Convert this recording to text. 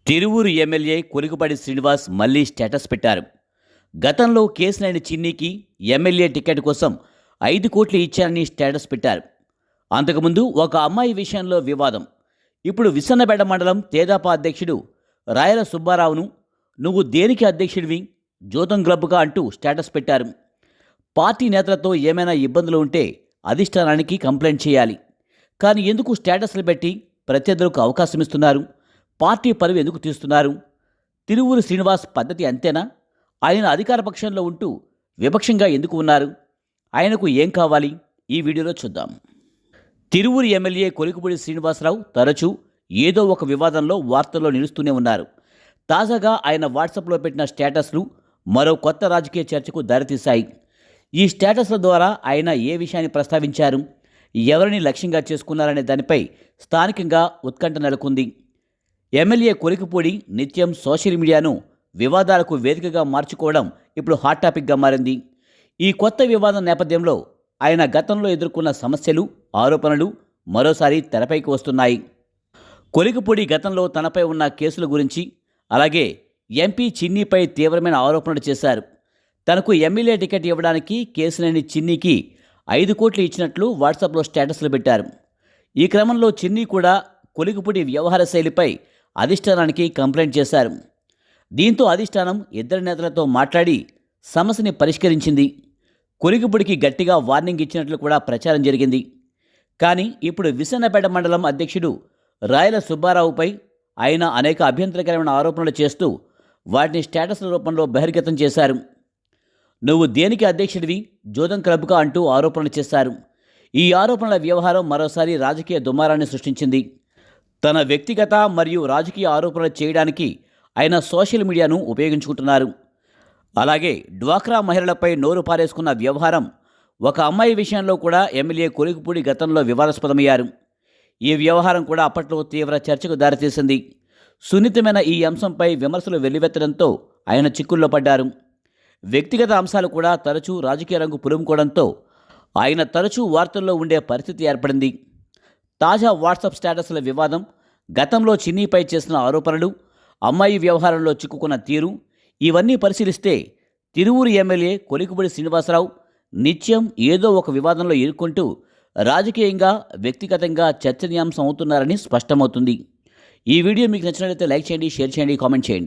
Tiruvuru MLA కొలికపాటి Srinivas మళ్లీ status పెట్టారు. గతంలో కేసులేని చిన్నికి ఎమ్మెల్యే టికెట్ కోసం 5 కోట్లు ఇచ్చారని స్టేటస్ పెట్టారు. అంతకుముందు ఒక అమ్మాయి విషయంలో వివాదం. ఇప్పుడు విసన్నపేట మండలం తేదాపా అధ్యక్షుడు రాయల సుబ్బారావును నువ్వు దేనికి అధ్యక్షుడివి, జోతం క్లబ్గా అంటూ స్టేటస్ పెట్టారు. పార్టీ నేతలతో ఏమైనా ఇబ్బందులు ఉంటే అధిష్టానానికి కంప్లైంట్ చేయాలి. కానీ ఎందుకు స్టేటస్లు పెట్టి ప్రత్యర్థులకు అవకాశం ఇస్తున్నారు? పార్టీ పరువు ఎందుకు తీస్తున్నారు? తిరువూరు శ్రీనివాస్ పద్ధతి అంతేనా? ఆయన అధికార పక్షంలో ఉంటూ విపక్షంగా ఎందుకు ఉన్నారు? ఆయనకు ఏం కావాలి? ఈ వీడియోలో చూద్దాం. తిరువూరు ఎమ్మెల్యే కొలికపూడి శ్రీనివాసరావు తరచూ ఏదో ఒక వివాదంలో వార్తల్లో నిలుస్తూనే ఉన్నారు. తాజాగా ఆయన వాట్సాప్లో పెట్టిన స్టేటస్లు మరో కొత్త రాజకీయ చర్చకు దారితీశాయి. ఈ స్టేటస్ల ద్వారా ఆయన ఏ విషయాన్ని ప్రస్తావించారు, ఎవరిని లక్ష్యంగా చేసుకున్నారనే దానిపై స్థానికంగా ఉత్కంఠ నెలకొంది. ఎమ్మెల్యే కొలికపూడి నిత్యం సోషల్ మీడియాను వివాదాలకు వేదికగా మార్చుకోవడం ఇప్పుడు హాట్ టాపిక్గా మారింది. ఈ కొత్త వివాదం నేపథ్యంలో ఆయన గతంలో ఎదుర్కొన్న సమస్యలు, ఆరోపణలు మరోసారి తెరపైకి వస్తున్నాయి. కొలికపూడి గతంలో తనపై ఉన్న కేసుల గురించి, అలాగే ఎంపీ చిన్నిపై తీవ్రమైన ఆరోపణలు చేశారు. తనకు ఎమ్మెల్యే టికెట్ ఇవ్వడానికి కేసులేని చిన్నికి 5 కోట్లు ఇచ్చినట్లు వాట్సాప్లో స్టేటస్లు పెట్టారు. ఈ క్రమంలో చిన్ని కూడా కొలికపూడి వ్యవహార శైలిపై అధిష్టానానికి కంప్లైంట్ చేశారు. దీంతో అధిష్టానం ఇద్దరు నేతలతో మాట్లాడి సమస్యని పరిష్కరించింది. కొలికపూడికి గట్టిగా వార్నింగ్ ఇచ్చినట్లు కూడా ప్రచారం జరిగింది. కానీ ఇప్పుడు విసన్నపేట మండలం అధ్యక్షుడు రాయల సుబ్బారావుపై ఆయన అనేక అభ్యంతరకరమైన ఆరోపణలు చేస్తూ వాటిని స్టేటస్ల రూపంలో బహిర్గతం చేశారు. నువ్వు దేనికి అధ్యక్షుడివి, జోదం క్లబ్గా అంటూ ఆరోపణలు చేశారు. ఈ ఆరోపణల వ్యవహారం మరోసారి రాజకీయ దుమారాన్ని సృష్టించింది. తన వ్యక్తిగత మరియు రాజకీయ ఆరోపణలు చేయడానికి ఆయన సోషల్ మీడియాను ఉపయోగించుకుంటున్నారు. అలాగే డ్వాక్రా మహిళలపై నోరు పారేసుకున్న వ్యవహారం, ఒక అమ్మాయి విషయంలో కూడా ఎమ్మెల్యే కొలికపూడి గతంలో వివాదాస్పదమయ్యారు. ఈ వ్యవహారం కూడా అప్పట్లో తీవ్ర చర్చకు దారితీసింది. సున్నితమైన ఈ అంశంపై విమర్శలు వెల్లువెత్తడంతో ఆయన చిక్కుల్లో పడ్డారు. వ్యక్తిగత అంశాలు కూడా తరచూ రాజకీయ రంగు పులుముకోవడంతో ఆయన తరచూ వార్తల్లో ఉండే పరిస్థితి ఏర్పడింది. తాజా వాట్సాప్ స్టేటస్ల వివాదం, గతంలో చిన్నీపై చేసిన ఆరోపణలు, అమ్మాయి వ్యవహారంలో చిక్కుకున్న తీరు, ఇవన్నీ పరిశీలిస్తే తిరువూరు ఎమ్మెల్యే కొలికపూడి శ్రీనివాసరావు నిత్యం ఏదో ఒక వివాదంలో ఇరుక్కుంటూ రాజకీయంగా, వ్యక్తిగతంగా చర్చనీయాంశం అవుతున్నారని స్పష్టమవుతుంది. ఈ వీడియో మీకు నచ్చినట్లయితే లైక్ చేయండి, షేర్ చేయండి, కామెంట్ చేయండి.